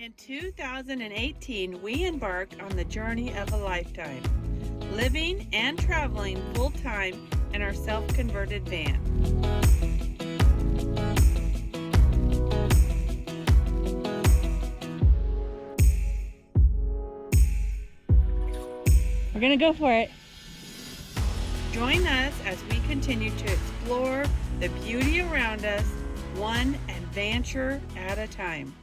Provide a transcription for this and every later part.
In 2018, we embarked on the journey of a lifetime, living and traveling full-time in our self-converted van. We're gonna go for it. Join us as we continue to explore the beauty around us, one adventure at a time.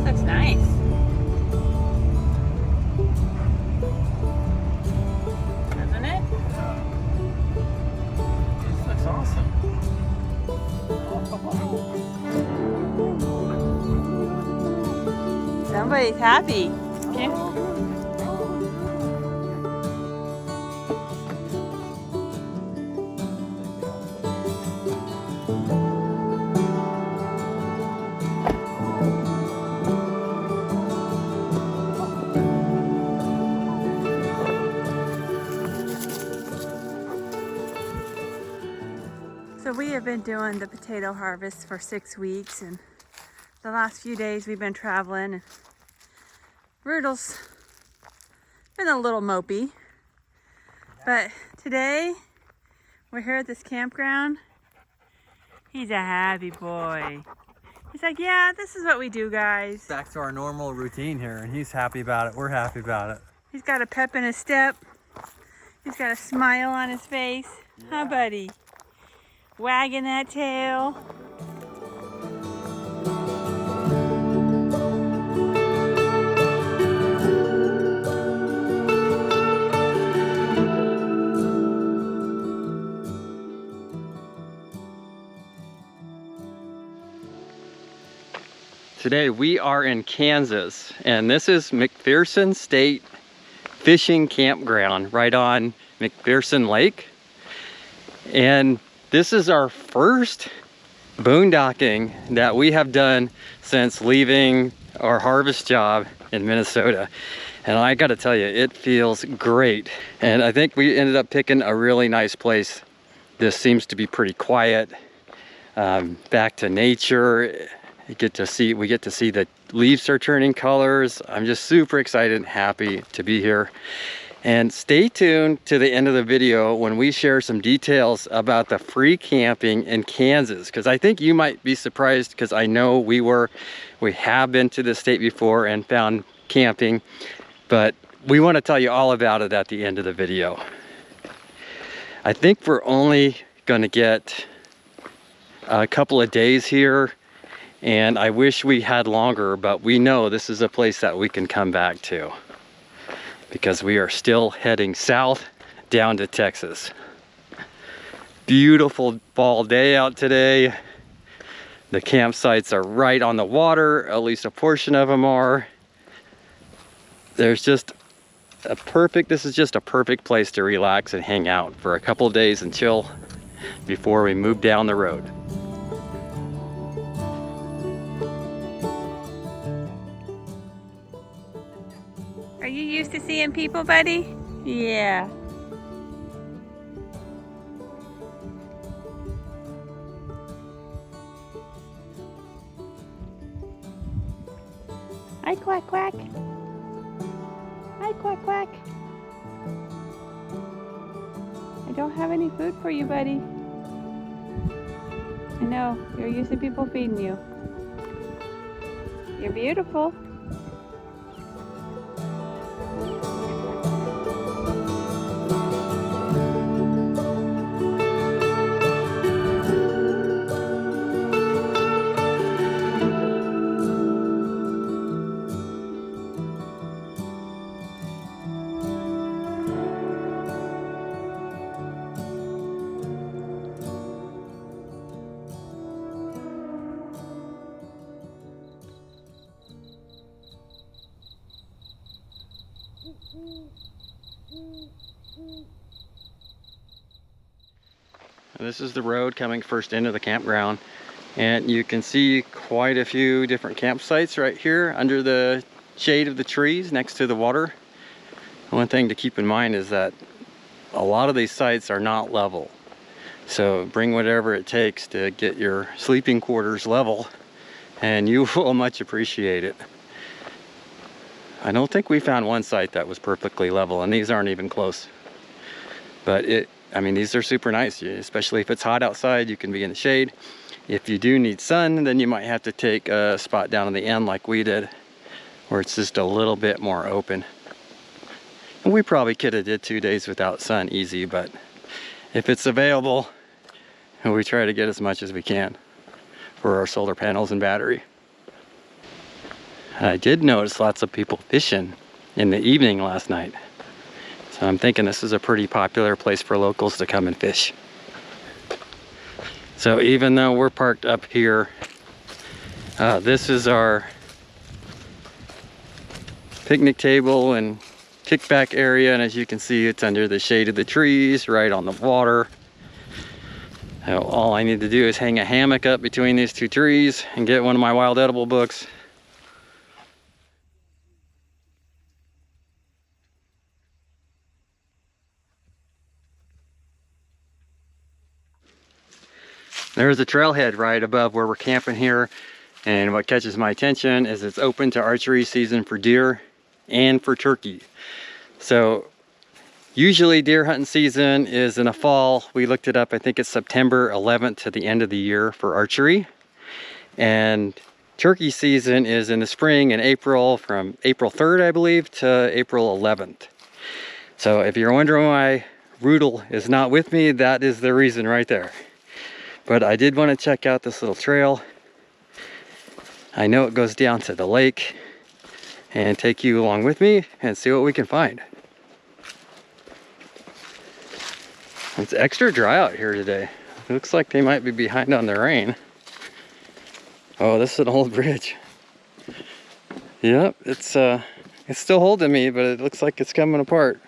Looks nice. Doesn't it? This looks awesome. Somebody's happy. Okay. So we have been doing the potato harvest for 6 weeks, and the last few days we've been traveling, and Rudolph's been a little mopey, but today we're here at this campground. He's a happy boy. He's like, yeah, this is what we do, guys. Back to our normal routine here, and he's happy about it. We're happy about it. He's got a pep in his step. He's got a smile on his face. Huh, buddy? Wagging that tail. Today we are in Kansas, and this is McPherson State Fishing Campground right on McPherson Lake. And this is our first boondocking that we have done since leaving our harvest job in Minnesota. And I gotta tell you, it feels great. And I think we ended up picking a really nice place. This seems to be pretty quiet, back to nature. We get to see the leaves are turning colors. I'm just super excited and happy to be here. And stay tuned to the end of the video when we share some details about the free camping in Kansas, because I think you might be surprised, because I know we have been to the state before and found camping, but we want to tell you all about it at the end of the video. I think we're only going to get a couple of days here, and I wish we had longer, but we know this is a place that we can come back to, because we are still heading south down to Texas. Beautiful fall day out today. The campsites are right on the water, at least a portion of them are. This is just a perfect place to relax and hang out for a couple of days and chill before we move down the road. Are you used to seeing people, buddy? Yeah. Hi, quack, quack. Hi, quack, quack. I don't have any food for you, buddy. I know, you're used to people feeding you. You're beautiful. This is the road coming first into the campground, and you can see quite a few different campsites right here under the shade of the trees next to the water. One thing to keep in mind is that a lot of these sites are not level, so bring whatever it takes to get your sleeping quarters level, and you will much appreciate it. I don't think we found one site that was perfectly level, and these aren't even close, but I mean, these are super nice, especially if it's hot outside. You can be in the shade. If you do need sun, then you might have to take a spot down on the end like we did, where it's just a little bit more open. And we probably could have did 2 days without sun easy, but if it's available, we try to get as much as we can for our solar panels and battery. I did notice lots of people fishing in the evening last night. So I'm thinking this is a pretty popular place for locals to come and fish. So even though we're parked up here, this is our picnic table and kickback area, and as you can see, it's under the shade of the trees, right on the water. Now, all I need to do is hang a hammock up between these two trees and get one of my wild edible books. There's a trailhead right above where we're camping here, and what catches my attention is it's open to archery season for deer and for turkey. So usually deer hunting season is in the fall. We looked it up, I think it's September 11th to the end of the year for archery, and turkey season is in the spring in April, from April 3rd I believe to April 11th. So if you're wondering why Rudel is not with me, that is the reason right there. But I did want to check out this little trail. I know it goes down to the lake, and take you along with me and see what we can find. It's extra dry out here today. It looks like they might be behind on the rain. Oh, this is an old bridge. Yep, it's still holding me, but it looks like it's coming apart.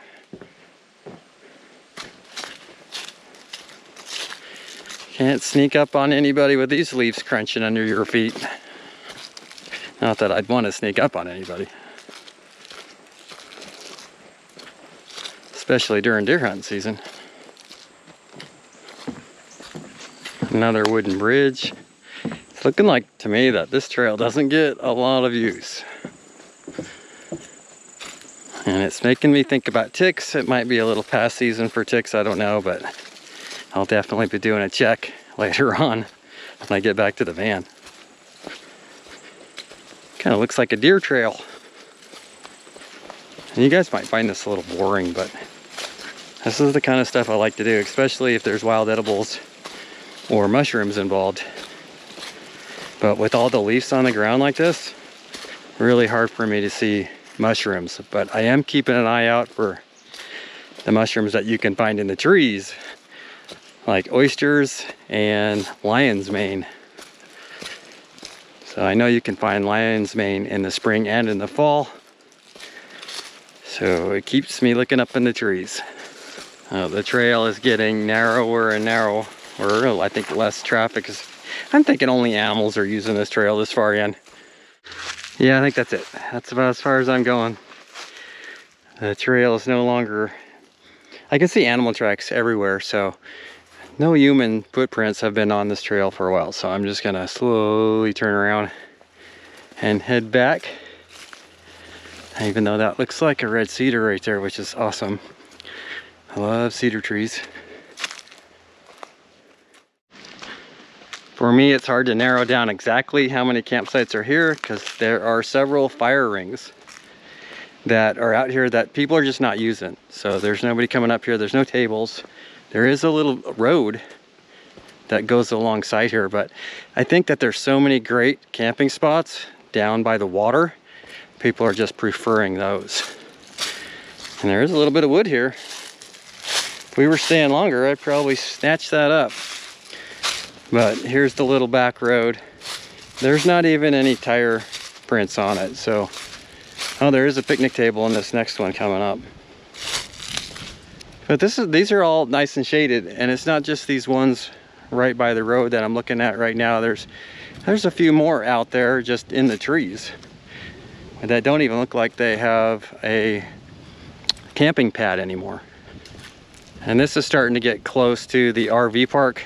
Can't sneak up on anybody with these leaves crunching under your feet. Not that I'd want to sneak up on anybody. Especially during deer hunting season. Another wooden bridge. It's looking like to me that this trail doesn't get a lot of use. And it's making me think about ticks. It might be a little past season for ticks, I don't know, but I'll definitely be doing a check later on when I get back to the van. Kind of looks like a deer trail. And you guys might find this a little boring, but this is the kind of stuff I like to do, especially if there's wild edibles or mushrooms involved. But with all the leaves on the ground like this, really hard for me to see mushrooms. But I am keeping an eye out for the mushrooms that you can find in the trees, like oysters and lion's mane. So I know you can find lion's mane in the spring and in the fall. So it keeps me looking up in the trees. The trail is getting narrower and narrower. I think less traffic is. I'm thinking only animals are using this trail this far in. Yeah, I think that's it. That's about as far as I'm going. The trail is no longer. I can see animal tracks everywhere, so no human footprints have been on this trail for a while. So I'm just gonna slowly turn around and head back. Even though that looks like a red cedar right there, which is awesome. I love cedar trees. For me, it's hard to narrow down exactly how many campsites are here because there are several fire rings that are out here that people are just not using. So there's nobody coming up here. There's no tables. There is a little road that goes alongside here, but I think that there's so many great camping spots down by the water. People are just preferring those. And there is a little bit of wood here. If we were staying longer, I'd probably snatch that up. But here's the little back road. There's not even any tire prints on it, so Oh, there is a picnic table in this next one coming up. But these are all nice and shaded, and it's not just these ones right by the road that I'm looking at right now. There's a few more out there just in the trees that don't even look like they have a camping pad anymore. And this is starting to get close to the RV park.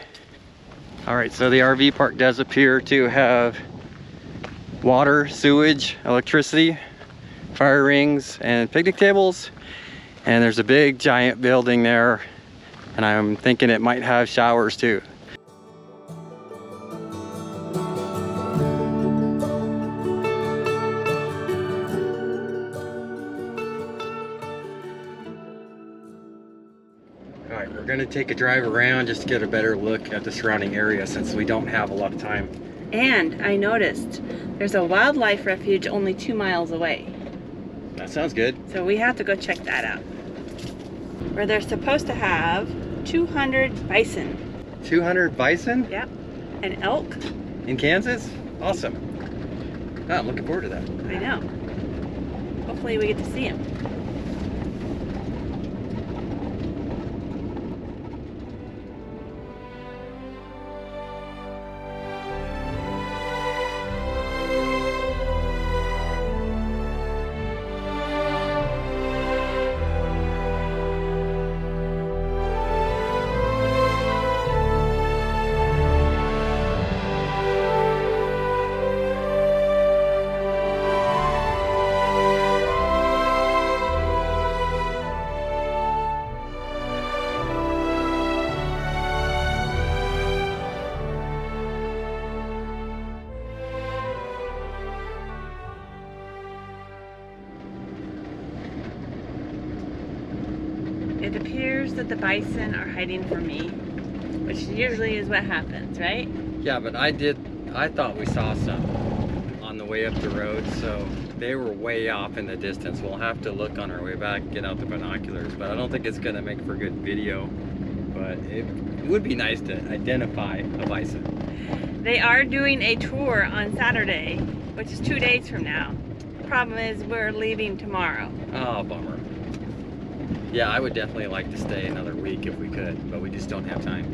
All right, so the RV park does appear to have water, sewage, electricity, fire rings, and picnic tables. And there's a big giant building there, and I'm thinking it might have showers too. All right, we're gonna take a drive around just to get a better look at the surrounding area since we don't have a lot of time. And I noticed there's a wildlife refuge only 2 miles away. That sounds good. So we have to go check that out. Where they're supposed to have 200 bison. 200 bison? Yep. And elk. In Kansas? Awesome. Oh, I'm looking forward to that. I know. Hopefully we get to see them. It appears that the bison are hiding from me, which usually is what happens, right? Yeah, but I thought we saw some on the way up the road, so they were way off in the distance. We'll have to look on our way back, get out the binoculars, but I don't think it's gonna make for good video. But it would be nice to identify a bison. They are doing a tour on Saturday, which is 2 days from now. The problem is we're leaving tomorrow. Oh, bummer. Yeah, I would definitely like to stay another week if we could, but we just don't have time.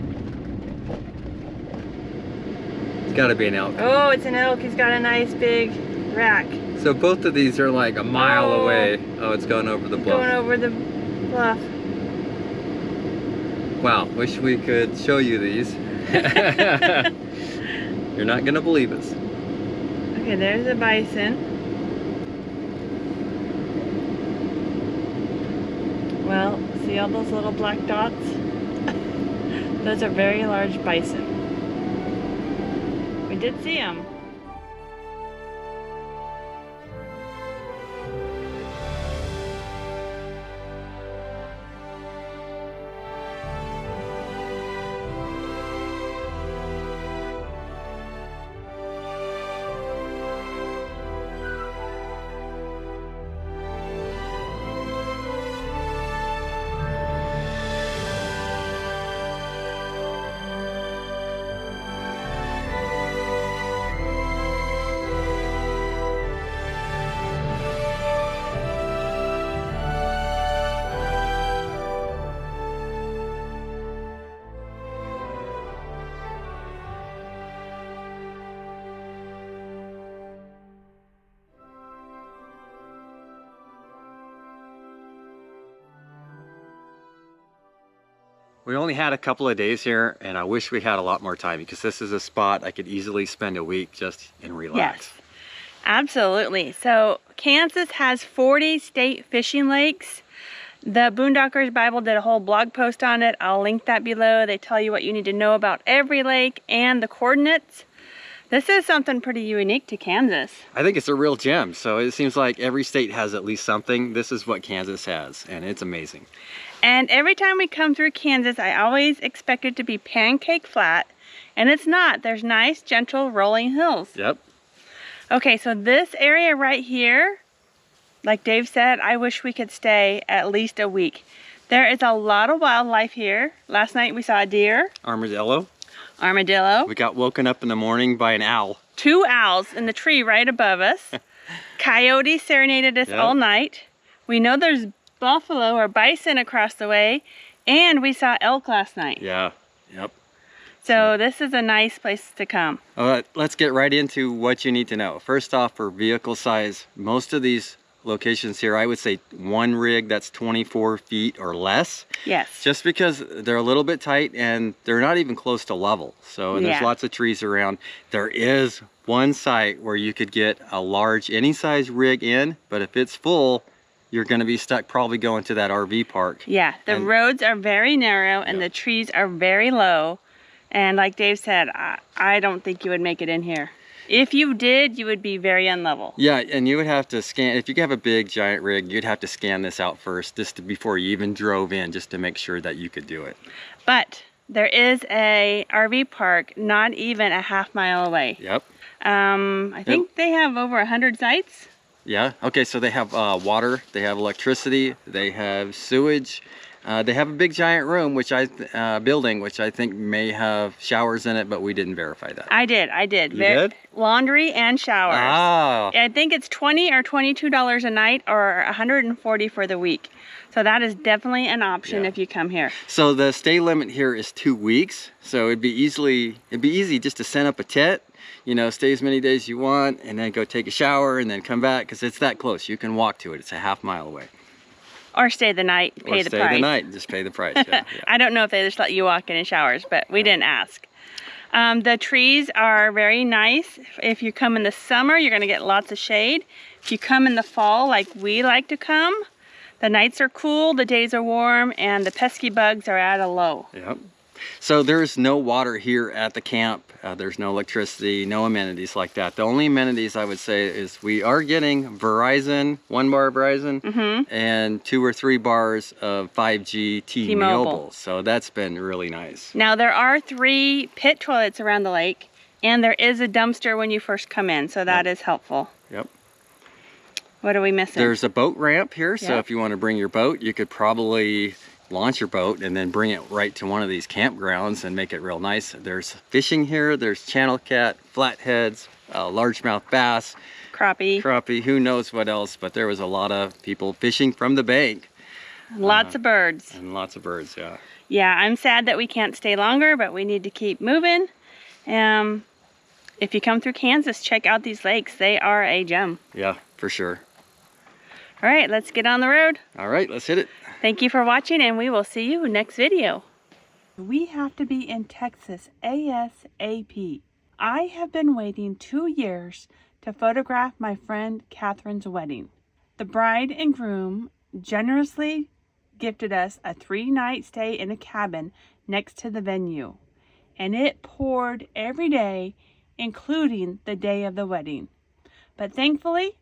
It's gotta be an elk. Oh, it's an elk. He's got a nice big rack. So both of these are like a mile away. Oh, it's going over the bluff. Going over the bluff. Wow, wish we could show you these. You're not gonna believe us. Okay, there's a bison. Well, see all those little black dots? Those are very large bison. We did see them. We only had a couple of days here, and I wish we had a lot more time because this is a spot I could easily spend a week just and relax. Yes, absolutely. So Kansas has 40 state fishing lakes. The Boondockers Bible did a whole blog post on it. I'll link that below. They tell you what you need to know about every lake and the coordinates. This is something pretty unique to Kansas. I think it's a real gem. So it seems like every state has at least something. This is what Kansas has, and it's amazing. And every time we come through Kansas, I always expect it to be pancake flat, and it's not. There's nice, gentle, rolling hills. Yep. Okay, so this area right here, like Dave said, I wish we could stay at least a week. There is a lot of wildlife here. Last night we saw a deer. Armadillo. Armadillo. We got woken up in the morning by an owl. 2 owls in the tree right above us. Coyotes serenaded us Yep. all night. We know there's buffalo or bison across the way, and we saw elk last night. Yeah, yep. So this is a nice place to come. All right, let's get right into what you need to know. First off, for vehicle size, most of these locations here, I would say one rig that's 24 feet or less. Yes. Just because they're a little bit tight and they're not even close to level. So and there's Yeah. lots of trees around. There is one site where you could get a large, any size rig in, but if it's full, you're gonna be stuck probably going to that RV park. Yeah, the And- roads are very narrow and Yeah. the trees are very low. And like Dave said, I don't think you would make it in here. If you did, you would be very unlevel. Yeah, and you would have to scan, if you have a big giant rig, you'd have to scan this out first before you even drove in, just to make sure that you could do it. But there is a RV park not even a half-mile away. Yep. I think they have over 100 sites. Yeah, okay, so they have water, they have electricity, they have sewage, they have a big giant room, building, which I think may have showers in it, but we didn't verify that. I did. You did? Laundry and showers. Ah, I think it's $20 or $22 a night or $140 for the week. So that is definitely an option Yeah. if you come here. so the stay limit here is 2 weeks, so it'd be easy just to set up a tent, you know, stay as many days you want, and then go take a shower and then come back, because it's that close. You can walk to it. It's a half-mile away. Or stay the night, Or pay the stay price. the night, just pay the price. Yeah, yeah. I don't know if they just let you walk in and showers, but we didn't ask. The trees are very nice. If you come in the summer, you're gonna get lots of shade. If you come in the fall, like we like to come, the nights are cool, the days are warm, and the pesky bugs are at a low. Yep. So there's no water here at the camp. There's no electricity, no amenities like that. The only amenities I would say is we are getting Verizon, 1 bar Verizon, and 2 or 3 bars of 5G T-Mobile. So that's been really nice. Now there are 3 pit toilets around the lake, and there is a dumpster when you first come in, so that is helpful. Yep. What are we missing? There's a boat ramp here, so Yep. if you want to bring your boat, you could probably launch your boat and then bring it right to one of these campgrounds and make it real nice. There's fishing here, there's channel cat, flatheads, largemouth bass, crappie, who knows what else, but there was a lot of people fishing from the bank. Lots of birds. And lots of birds, yeah. Yeah, I'm sad that we can't stay longer, but we need to keep moving. If you come through Kansas, check out these lakes. They are a gem. Yeah, for sure. All right, let's get on the road. All right, let's hit it. Thank you for watching, and we will see you next video. We have to be in Texas ASAP. I have been waiting 2 years to photograph my friend Catherine's wedding. The bride and groom generously gifted us a 3-night stay in a cabin next to the venue, and it poured every day, including the day of the wedding. But thankfully,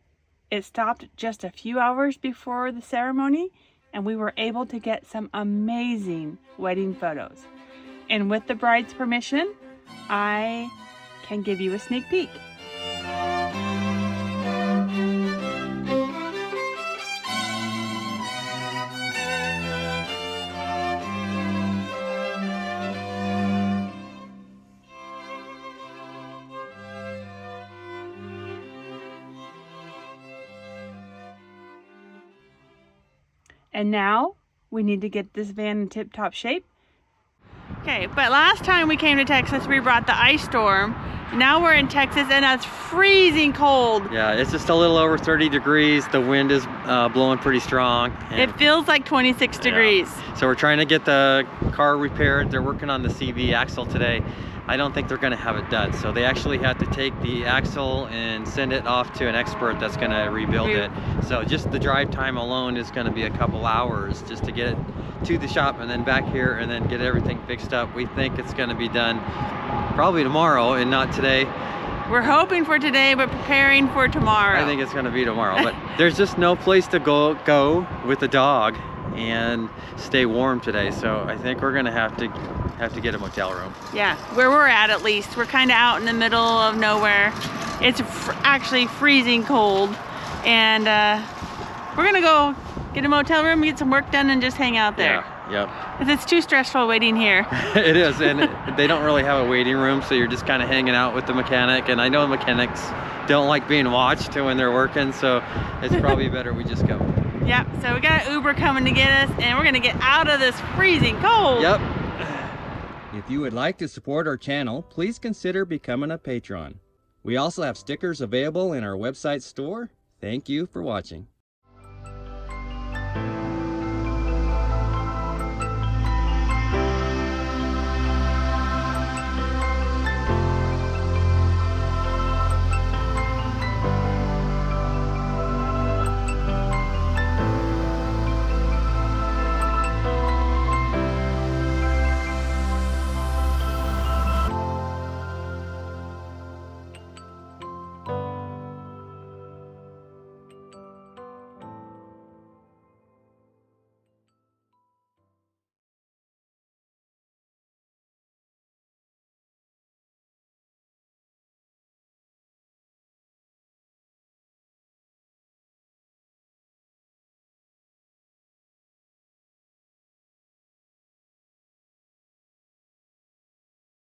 it stopped just a few hours before the ceremony, and we were able to get some amazing wedding photos. And with the bride's permission, I can give you a sneak peek. And now we need to get this van in tip-top shape. Okay, but last time we came to Texas, we brought the ice storm. Now we're in Texas and it's freezing cold. Yeah, it's just a little over 30 degrees. The wind is blowing pretty strong. It feels like 26 degrees. So we're trying to get the car repaired. They're working on the CV axle today. I don't think they're gonna have it done. So they actually have to take the axle and send it off to an expert that's gonna rebuild it. So just the drive time alone is gonna be a couple hours just to get it to the shop and then back here and then get everything fixed up. We think it's gonna be done probably tomorrow and not today. We're hoping for today, but preparing for tomorrow. I think it's gonna be tomorrow, but there's just no place to go with the dog and stay warm today. So I think we're gonna have to get a motel room. Yeah, where we're at least. We're kind of out in the middle of nowhere. It's actually freezing cold, and we're gonna go get a motel room, get some work done, and just hang out there. Yeah, yep. Because it's too stressful waiting here. It is, and they don't really have a waiting room, so you're just kind of hanging out with the mechanic. And I know mechanics don't like being watched when they're working, so it's probably better we just go. Yep, so we got an Uber coming to get us, and we're gonna get out of this freezing cold. Yep. If you would like to support our channel, please consider becoming a patron. We also have stickers available in our website store. Thank you for watching.